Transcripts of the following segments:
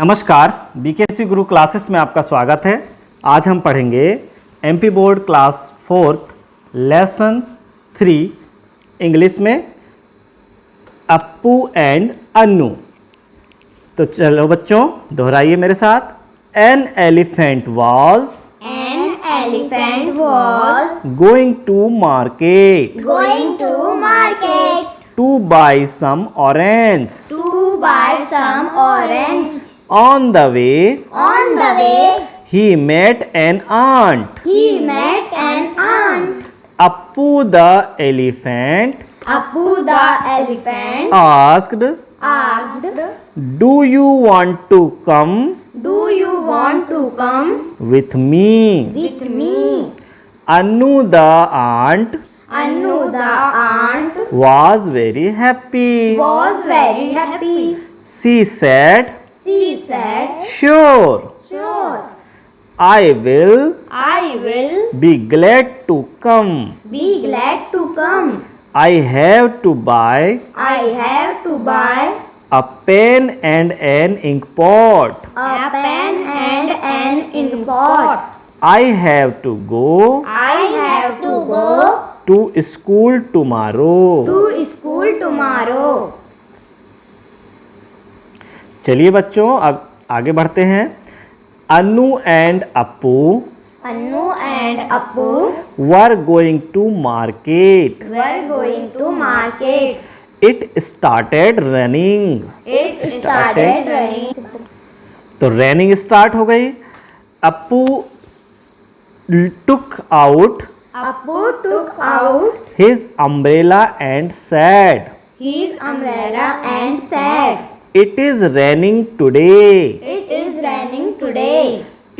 नमस्कार, बीकेसी गुरु क्लासेस में आपका स्वागत है। आज हम पढ़ेंगे MP board class 4th lesson 3 English में अप्पू एंड अन्नू। तो चलो बच्चों दोहराइए मेरे साथ। An elephant was going to market to buy some orange. On the way, he met an ant. Appu the elephant asked, "Do you want to come with me?" Annu the ant was very happy. She said, "Sure, I will be glad to come. I have to buy a pen and an ink pot. I have to go to school tomorrow." चलिए बच्चों अब आगे बढ़ते हैं। Annu and Appu were going to market. It started raining. तो raining start हो गई। Appu took out his umbrella and said, "It is raining today.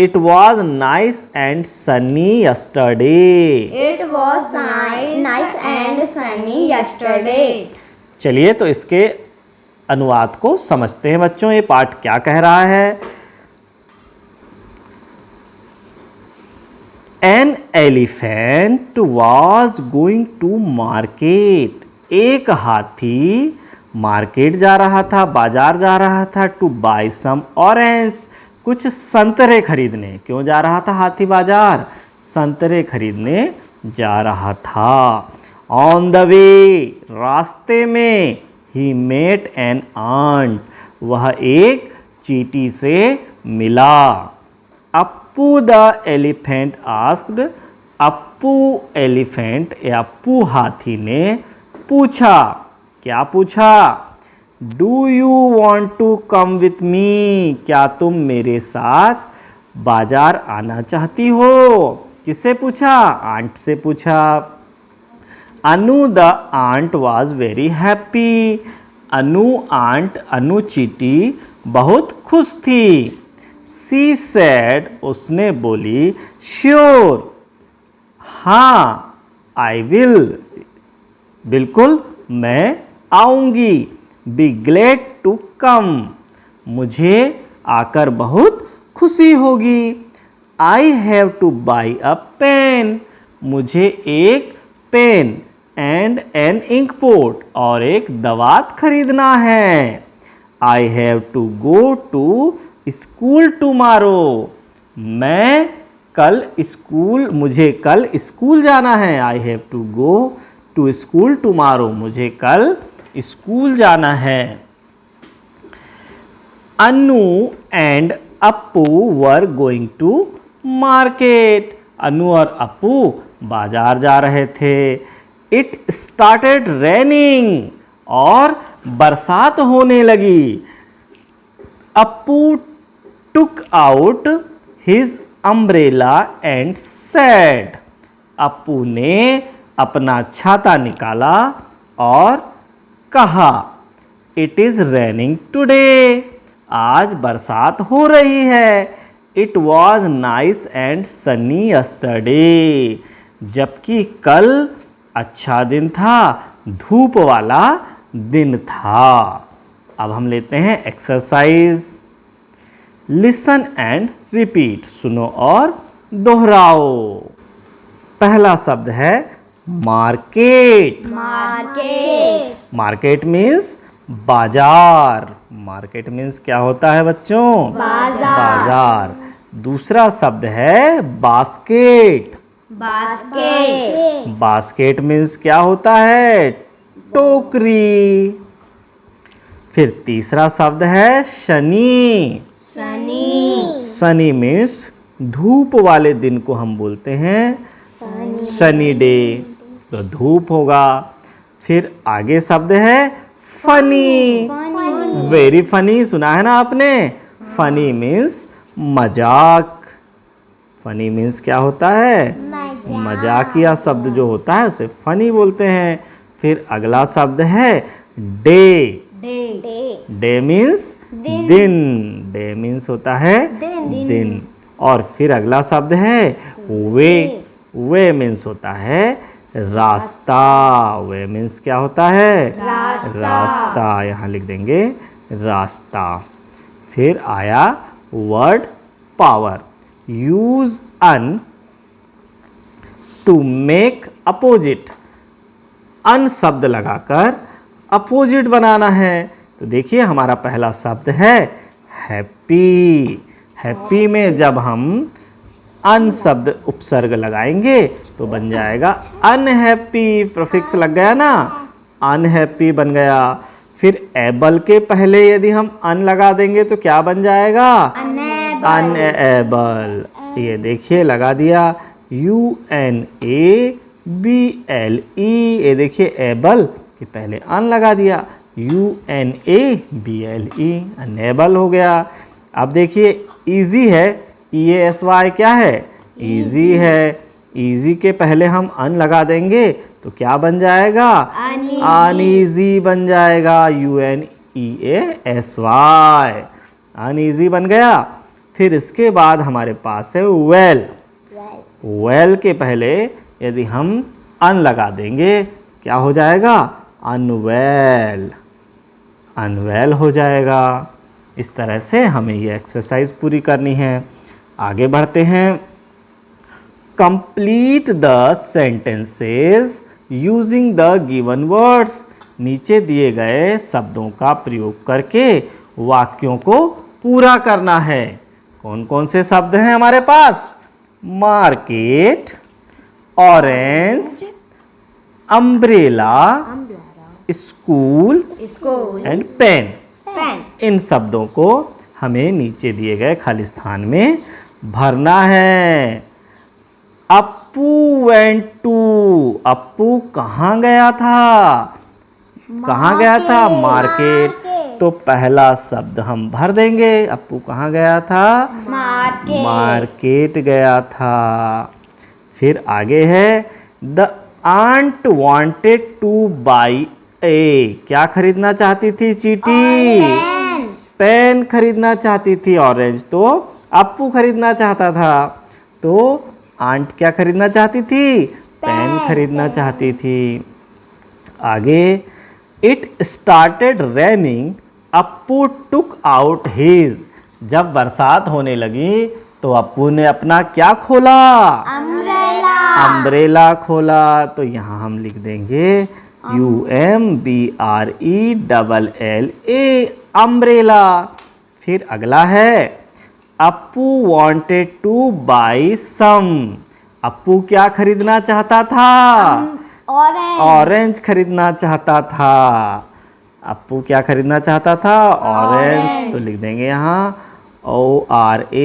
It was nice and sunny yesterday." चलिए तो इसके अनुवाद को समझते हैं बच्चों। ये पाठ क्या कह रहा है। An elephant was going to market. एक हाथी मार्केट जा रहा था, बाजार जा रहा था। टू बाय सम ऑरेंज, कुछ संतरे खरीदने। क्यों जा रहा था हाथी बाजार? संतरे खरीदने जा रहा था। ऑन द वे, रास्ते में। ही मेट एन आंट, वह एक चींटी से मिला। Appu the elephant asked, Appu elephant या अप्पू हाथी ने पूछा। क्या पूछा? Do you want to come with me, क्या तुम मेरे साथ बाजार आना चाहती हो? किससे पूछा? आंट से पूछा। अनु the ant was very happy, अनु चींटी बहुत खुश थी। सी सेड, उसने बोली, श्योर, हाँ, आई विल, बिल्कुल मैं आऊंगी। बी ग्लेड टू कम, मुझे आकर बहुत खुशी होगी। I have to buy a pen, मुझे एक pen and an ink pot, और एक दवात खरीदना है। I have to go to school tomorrow, मुझे कल स्कूल जाना है। I have to go to school tomorrow, मुझे कल स्कूल जाना है। Annu and Appu were going to market, Annu और अप्पू बाजार जा रहे थे। इट स्टार्टेड रेनिंग, और बरसात होने लगी। Appu took out his umbrella and said, Appu ने अपना छाता निकाला और कहा, इट इज रेनिंग टुडे, आज बरसात हो रही है। It was nice and Sunny yesterday, जबकि कल अच्छा दिन था, धूप वाला दिन था। अब हम लेते हैं एक्सरसाइज। लिसन एंड रिपीट, सुनो और दोहराओ। पहला शब्द है मार्केट। मार्केट मार्केट मीन्स बाजार। मार्केट मीन्स क्या होता है बच्चों? बाजार। दूसरा शब्द है बास्केट। बास्केट मीन्स क्या होता है? टोकरी। फिर तीसरा शब्द है शनि। शनि मीन्स धूप वाले दिन को हम बोलते हैं शनि डे, तो धूप होगा। फिर आगे शब्द है फनी। वेरी फनी, सुना है ना आपने? फनी मीन्स मजाक। फनी मीन्स क्या होता है? मजाकिया शब्द जो होता है उसे फनी बोलते हैं। फिर अगला शब्द है डे। डे मीन्स दिन। डे मीन्स होता है दिन। और फिर अगला शब्द है वे। वे मीन्स होता है रास्ता। वे मीन्स क्या होता है? रास्ता। यहाँ लिख देंगे रास्ता। फिर आया word power. Use un to make opposite. Un शब्द लगाकर अपोजिट बनाना है। तो देखिए हमारा पहला शब्द है हैप्पी। हैप्पी में जब हम अन शब्द उपसर्ग लगाएंगे तो बन जाएगा अनहैप्पी। प्रीफिक्स लग गया ना, अनहैप्पी बन गया। फिर एबल के पहले यदि हम अन लगा देंगे तो क्या बन जाएगा? अनएबल। ये देखिए लगा दिया UNABLE। ये देखिए एबल के पहले अन लगा दिया UNABLE, अनएबल हो गया। अब देखिए इजी है, EASY क्या है? इजी है। इजी के पहले हम अन लगा देंगे तो क्या बन जाएगा? अनईजी बन जाएगा UNEASY। अनईजी बन गया। फिर इसके बाद हमारे पास है वेल। वेल के पहले यदि हम अन लगा देंगे क्या हो जाएगा? अनवेल। अनवेल हो जाएगा। इस तरह से हमें ये एक्सरसाइज पूरी करनी है। आगे बढ़ते हैं। Complete the sentences using the given words. नीचे दिए गए शब्दों का प्रयोग करके वाक्यों को पूरा करना है। कौन कौन से शब्द हैं हमारे पास? Market, orange, umbrella, school and pen. इन शब्दों को हमें नीचे दिए गए खाली स्थान में भरना है। Appu went to. अप्पू कहाँ गया था? कहाँ गया था? मार्केट। तो पहला शब्द हम भर देंगे। अप्पू कहाँ गया था? मार्केट गया था। फिर आगे है the ant wanted to buy a. क्या खरीदना चाहती थी चीटी? पेन खरीदना चाहती थी। ऑरेंज तो अप्पू खरीदना चाहता था। तो आंट क्या खरीदना चाहती थी? पेन खरीदना चाहती थी। आगे it started raining. Appu took out his. जब बरसात होने लगी तो अप्पू ने अपना क्या खोला? अम्ब्रेला खोला। तो यहाँ हम लिख देंगे UMBRELLA, अम्ब्रेला। फिर अगला है Appu wanted to by some. Appu क्या खरीदना चाहता था? ऑरेंज खरीदना चाहता था। अप्पू क्या खरीदना चाहता था? ऑरेंज। तो लिख देंगे यहाँ ORANGES,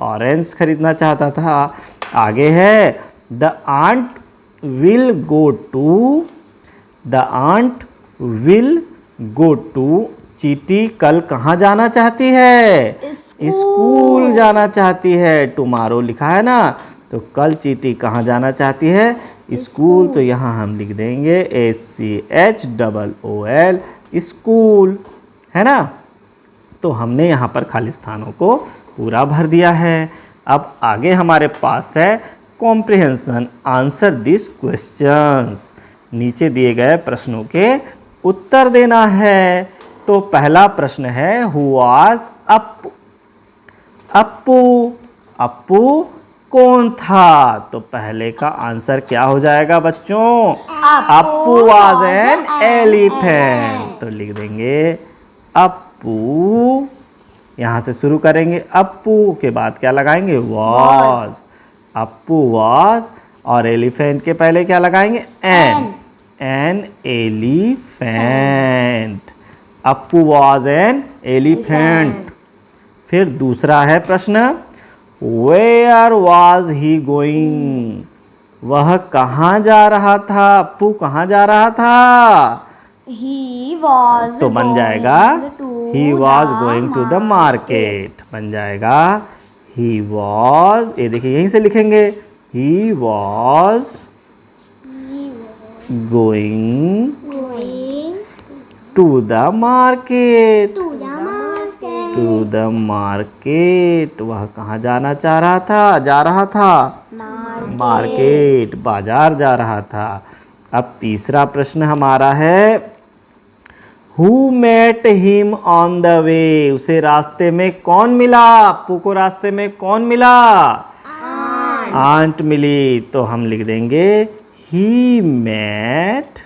ऑरेंज खरीदना चाहता था। आगे है the ant will go to. The ant will go to. चीटी कल कहाँ जाना चाहती है? स्कूल जाना चाहती है। टुमारो लिखा है ना, तो कल चीटी कहाँ जाना चाहती है? स्कूल। तो यहाँ हम लिख देंगे SCHOOL, स्कूल, है ना। तो हमने यहाँ पर खाली स्थानों को पूरा भर दिया है। अब आगे हमारे पास है कॉम्प्रिहेंशन। Answer this questions. नीचे दिए गए प्रश्नों के उत्तर देना है। तो पहला प्रश्न है हु वाज अप्पू। अप्पू कौन था? तो पहले का आंसर क्या हो जाएगा बच्चों? Appu was an elephant. तो लिख देंगे अप्पू, यहां से शुरू करेंगे, अप्पू के बाद क्या लगाएंगे? वाज। अप्पू वाज, और एलिफेंट के पहले क्या लगाएंगे? An elephant. Appu was an elephant. फिर दूसरा है प्रश्न, वेयर वाज ही गोइंग? वह कहाँ जा रहा था? अप्पू कहाँ जा रहा था? He was तो बन जाएगा he was going to the market. बन जाएगा ही वॉज, ये देखिए यहीं से लिखेंगे, he was going to the market. To the market, वह कहाँ जाना चाह रहा था? जा रहा था मार्केट, बाजार जा रहा था। अब तीसरा प्रश्न हमारा है, Who met him on the way? उसे रास्ते में कौन मिला? अप्पू को रास्ते में कौन मिला? आंट मिली। तो हम लिख देंगे he met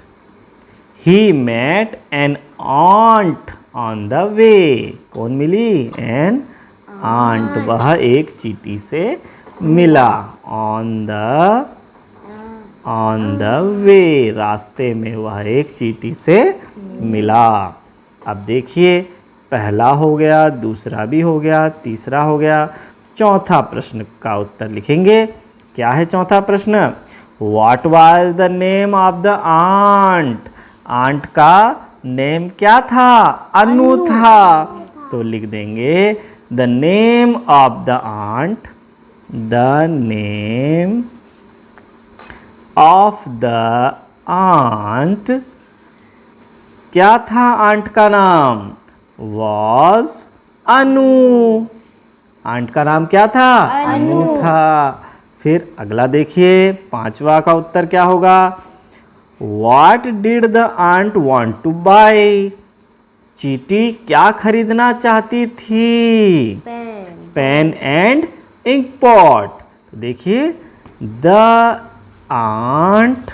an aunt on the way। कौन मिली? an aunt, वह एक चींटी से मिला। on the way, रास्ते में वह एक चींटी से मिला। अब देखिए, पहला हो गया, दूसरा भी हो गया, तीसरा हो गया। चौथा प्रश्न का उत्तर लिखेंगे। क्या है चौथा प्रश्न? What was the name of the aunt? Aunt का नेम क्या था? अनु था। तो लिख देंगे the name of the aunt, the name of the aunt, क्या था आंट का नाम? was Anu. आंट का नाम क्या था? अनु था। फिर अगला देखिए, पांचवा का उत्तर क्या होगा? What did the aunt want to buy? चींटी क्या खरीदना चाहती थी? Pen and ink pot. तो देखिए, द आंट,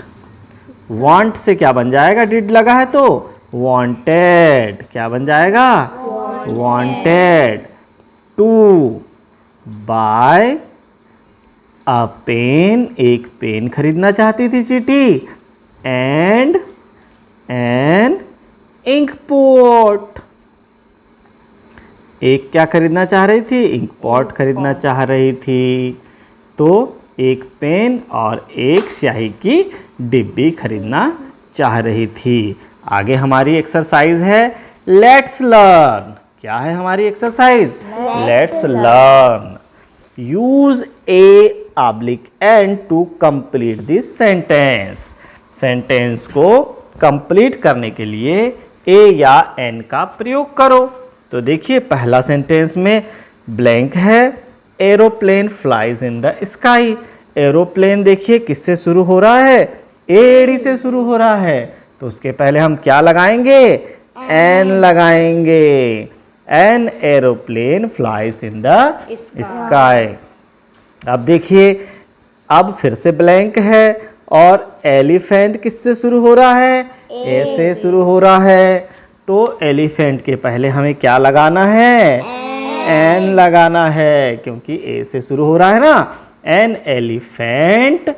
वांट से क्या बन जाएगा? डिड लगा है तो वांटेड। क्या बन जाएगा? Wanted to buy a pen, एक पेन खरीदना चाहती थी चींटी, एंड एन इंक पॉट, एक क्या खरीदना चाह रही थी? इंक पॉट खरीदना चाह रही थी। तो एक पेन और एक स्याही की डिब्बी खरीदना चाह रही थी। आगे हमारी एक्सरसाइज है लेट्स लर्न। क्या है हमारी exercise? Let's learn. Use a oblique an to complete this sentence. Sentence को कंप्लीट करने के लिए ए या एन का प्रयोग करो। तो देखिए, पहला सेंटेंस में ब्लैंक है, aeroplane flies in the sky. Aeroplane देखिए किससे शुरू हो रहा है? एडी से शुरू हो रहा है। तो उसके पहले हम क्या लगाएंगे? एन लगाएंगे। An aeroplane flies in the sky. अब देखिए, अब फिर से ब्लैंक है, और एलिफेंट किससे शुरू हो रहा है? ए से शुरू हो रहा है। तो एलिफेंट के पहले हमें क्या लगाना है? एन लगाना है, क्योंकि ए से शुरू हो रहा है ना। An elephant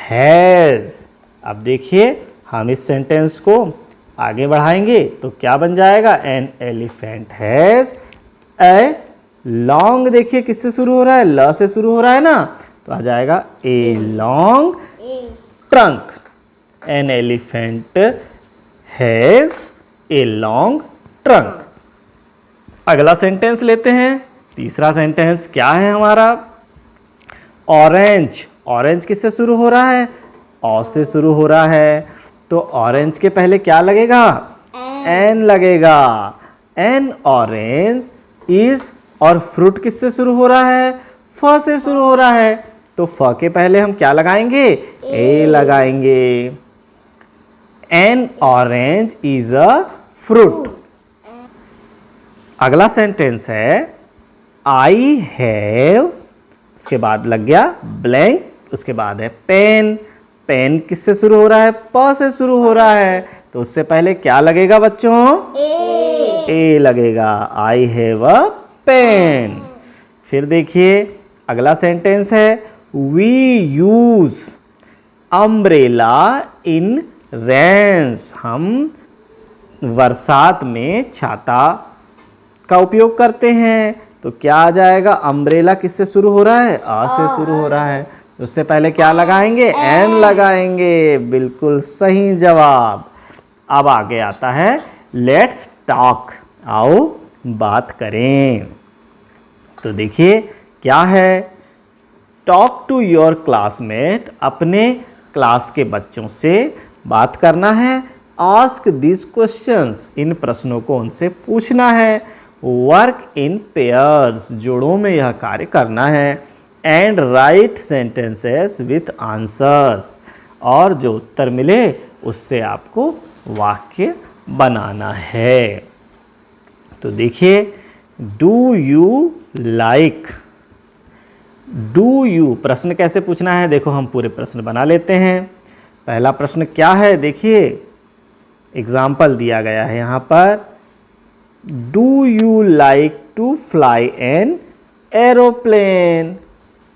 has. अब देखिए, हम इस सेंटेंस को आगे बढ़ाएंगे तो क्या बन जाएगा? An elephant has a long, देखिए किससे शुरू हो रहा है? ल से शुरू हो रहा है ना, तो आ जाएगा a long trunk. An elephant has a long trunk. अगला सेंटेंस लेते हैं। तीसरा सेंटेंस क्या है हमारा? ऑरेंज। ऑरेंज किससे शुरू हो रहा है? ऑ से शुरू हो रहा है। तो ऑरेंज के पहले क्या लगेगा? एन लगेगा। एन ऑरेंज इज, और फ्रूट किससे शुरू हो रहा है? फ से शुरू हो रहा है। तो फ के पहले हम क्या लगाएंगे? ए लगाएंगे। N orange is a fruit. अगला सेंटेंस है, आई हैव उसके बाद लग गया ब्लैंक, उसके बाद है पेन। पेन किससे शुरू हो रहा है? प से शुरू हो रहा है, तो उससे पहले क्या लगेगा बच्चों? ए लगेगा। I have a pen. फिर देखिए अगला सेंटेंस है we use umbrella in rains. हम बरसात में छाता का उपयोग करते हैं। तो क्या आ जाएगा? अम्ब्रेला किससे शुरू हो रहा है? आ से शुरू हो रहा है, उससे पहले क्या लगाएंगे? एन लगाएंगे। बिल्कुल सही जवाब। अब आगे आता है लेट्स टॉक। आओ बात करें। तो देखिए क्या है? Talk to your classmate. अपने क्लास के बच्चों से बात करना है। Ask this questions. इन प्रश्नों को उनसे पूछना है। Work in pairs. जोड़ों में यह कार्य करना है। And right sentences with answers. और जो उत्तर मिले उससे आपको वाक्य बनाना है। तो देखिए do you like. Do you प्रश्न कैसे पूछना है? देखो हम पूरे प्रश्न बना लेते हैं। पहला प्रश्न क्या है? देखिए एग्जाम्पल दिया गया है यहाँ पर। Do you like to fly an aeroplane.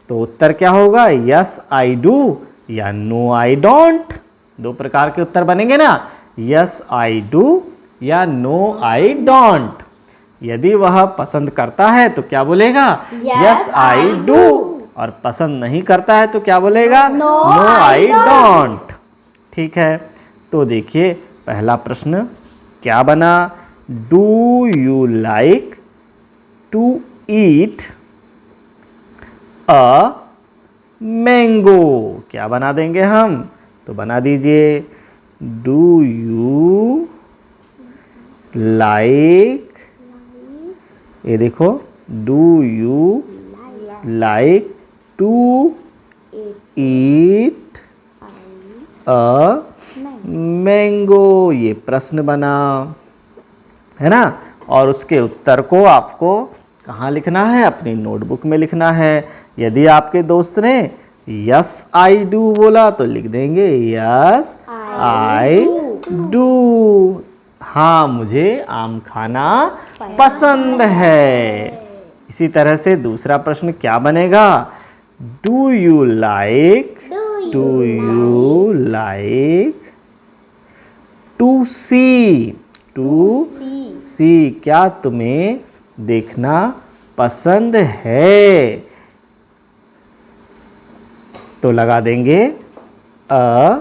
तो उत्तर क्या होगा? यस आई डू या नो आई डोंट। दो प्रकार के उत्तर बनेंगे ना, यस आई डू या नो आई डोंट। यदि वह पसंद करता है तो क्या बोलेगा? Yes I do. और पसंद नहीं करता है तो क्या बोलेगा? No I don't. ठीक है, तो देखिए पहला प्रश्न क्या बना? Do you like to eat a mango. क्या बना देंगे हम? तो बना दीजिए डू यू लाइक, ये देखो do you like to eat a mango. ये प्रश्न बना है ना। और उसके उत्तर को आपको कहाँ लिखना है? अपनी नोटबुक में लिखना है। यदि आपके दोस्त ने यस आई डू बोला तो लिख देंगे यस आई डू। हाँ मुझे आम खाना पसंद है। इसी तरह से दूसरा प्रश्न क्या बनेगा? Do you like to see. To see क्या तुम्हें देखना पसंद है? तो लगा देंगे अ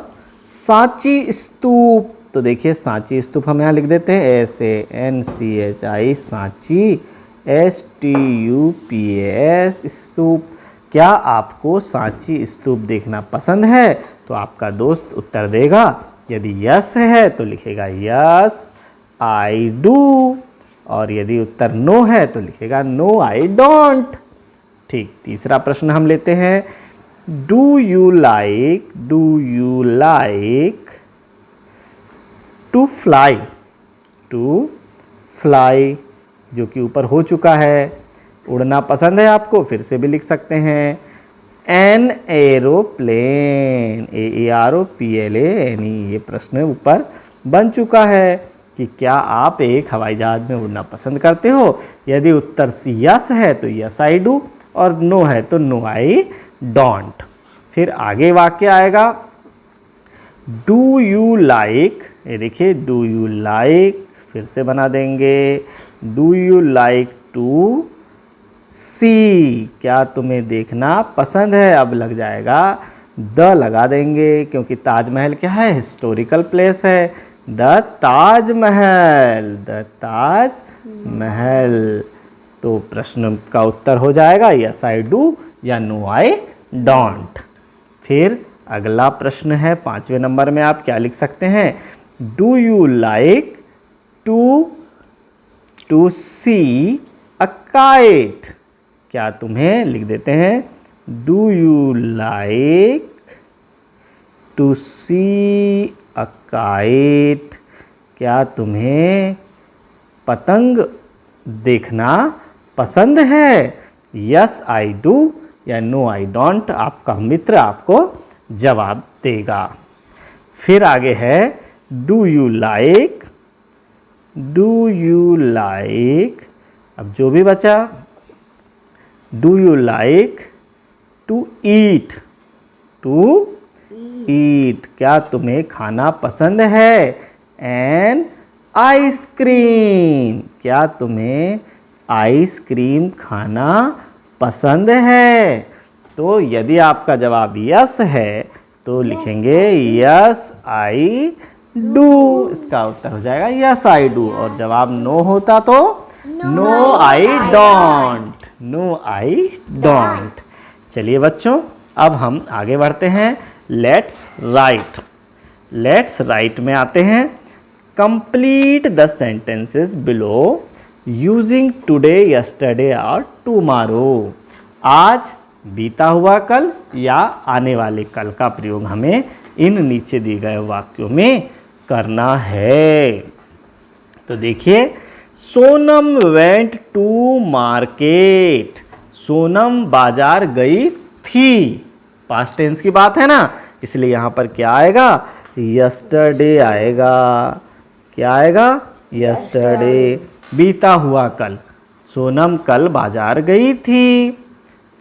सांची स्तूप। तो देखिए सांची स्तूप हम यहाँ लिख देते हैं SANCHI सांची STUPS स्तूप। क्या आपको सांची स्तूप देखना पसंद है? तो आपका दोस्त उत्तर देगा। यदि यस है तो लिखेगा यस आई डू, और यदि उत्तर नो है तो लिखेगा नो आई डोंट। ठीक, तीसरा प्रश्न हम लेते हैं। Do you like to fly, जो कि ऊपर हो चुका है। उड़ना पसंद है आपको? फिर से भी लिख सकते हैं एन एरोप्लेन AEROPLAN। ये प्रश्न ऊपर बन चुका है कि क्या आप एक हवाई जहाज में उड़ना पसंद करते हो? यदि उत्तर यस है तो यस आई डू, और नो है तो नो आई डोंट। फिर आगे वाक्य आएगा डू यू लाइक। ये देखिए डू यू लाइक, फिर से बना देंगे do you like to see. क्या तुम्हें देखना पसंद है? अब लग जाएगा द लगा देंगे, क्योंकि ताजमहल क्या है? हिस्टोरिकल प्लेस है। The Taj Mahal, the Taj Mahal. तो प्रश्न का उत्तर हो जाएगा यस आई डू या नो आई डोंट। फिर अगला प्रश्न है 5वें नंबर में, आप क्या लिख सकते हैं? Do you like to see a kite. क्या तुम्हें, लिख देते हैं do you like to see a kite. क्या तुम्हें पतंग देखना पसंद है? यस आई डू या नो आई डोंट आपका मित्र आपको जवाब देगा। फिर आगे है do you like, do you like, अब जो भी बचा, do you like to eat, to eat, क्या तुम्हें खाना पसंद है? एन आइसक्रीम, क्या तुम्हें आइसक्रीम खाना पसंद है? तो यदि आपका जवाब यस है तो लिखेंगे यस आई डू, इसका उत्तर हो जाएगा यस आई डू। और जवाब नो होता तो no I don't, no I don't. चलिए बच्चों, अब हम आगे बढ़ते हैं। लेट्स राइट, लेट्स राइट में आते हैं। Complete the sentences below using today, yesterday और टुमारो। आज, बीता हुआ कल या आने वाले कल का प्रयोग हमें इन नीचे दिए गए वाक्यों में करना है। तो देखिए, Sonam went to market, Sonam बाजार गई थी। पास्ट टेंस की बात है ना, इसलिए यहाँ पर क्या आएगा? यस्टरडे आएगा। क्या आएगा? यस्टरडे, बीता हुआ कल, सोनम कल बाजार गई थी।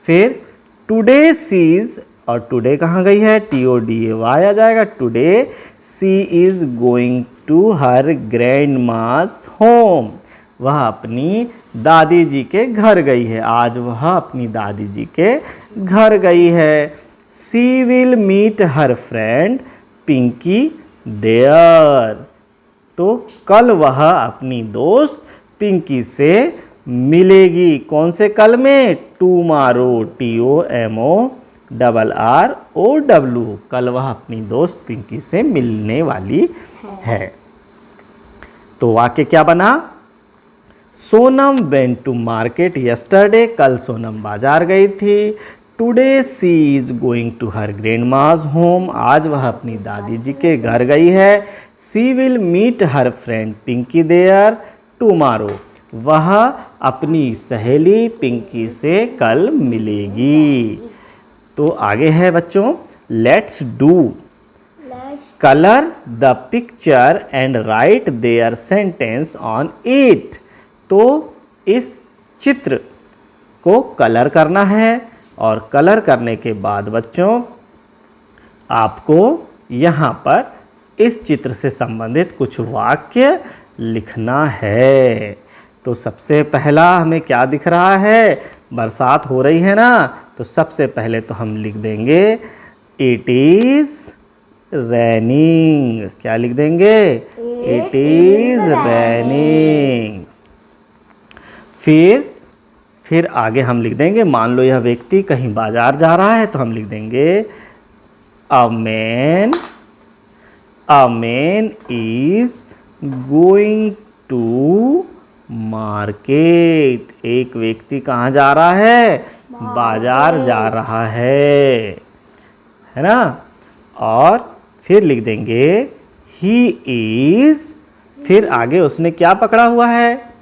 फिर टुडे सीज, और टुडे कहाँ गई है? TODAY आ जाएगा। Today she is going to her grandma's home, वह अपनी दादी जी के घर गई है। आज वह अपनी दादी जी के घर गई है। She will meet her friend Pinky there, तो कल वह अपनी दोस्त पिंकी से मिलेगी। कौन से कल में? टुमारो, TOMORROW, कल वह अपनी दोस्त पिंकी से मिलने वाली है। तो वाक्य क्या बना? Sonam went to market yesterday, कल सोनम बाजार गई थी। Today she is going to her grandma's home, आज वह अपनी दादी जी के घर गई है। She will meet her friend Pinky there tomorrow, वह अपनी सहेली पिंकी से कल मिलेगी। तो आगे है बच्चों, let's do. Colour the picture and write their sentence on it, तो इस चित्र को कलर करना है और कलर करने के बाद बच्चों आपको यहाँ पर इस चित्र से संबंधित कुछ वाक्य लिखना है। तो सबसे पहला हमें क्या दिख रहा है? बरसात हो रही है ना, तो सबसे पहले तो हम लिख देंगे इट इज रैनिंग। क्या लिख देंगे? It is raining. फिर आगे हम लिख देंगे, मान लो यह व्यक्ति कहीं बाजार जा रहा है तो हम लिख देंगे a man is going to market, एक व्यक्ति कहाँ जा रहा है? बाजार जा रहा है ना। और फिर लिख देंगे ही इज, फिर आगे उसने क्या पकड़ा हुआ है?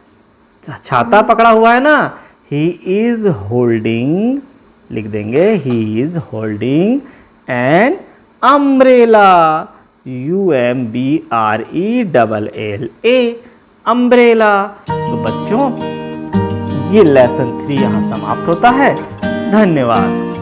छाता पकड़ा हुआ है ना। ही इज होल्डिंग, लिख देंगे he is holding an umbrella, UMBRELLA, umbrella. तो बच्चों, ये लेसन 3 यहाँ समाप्त होता है। धन्यवाद।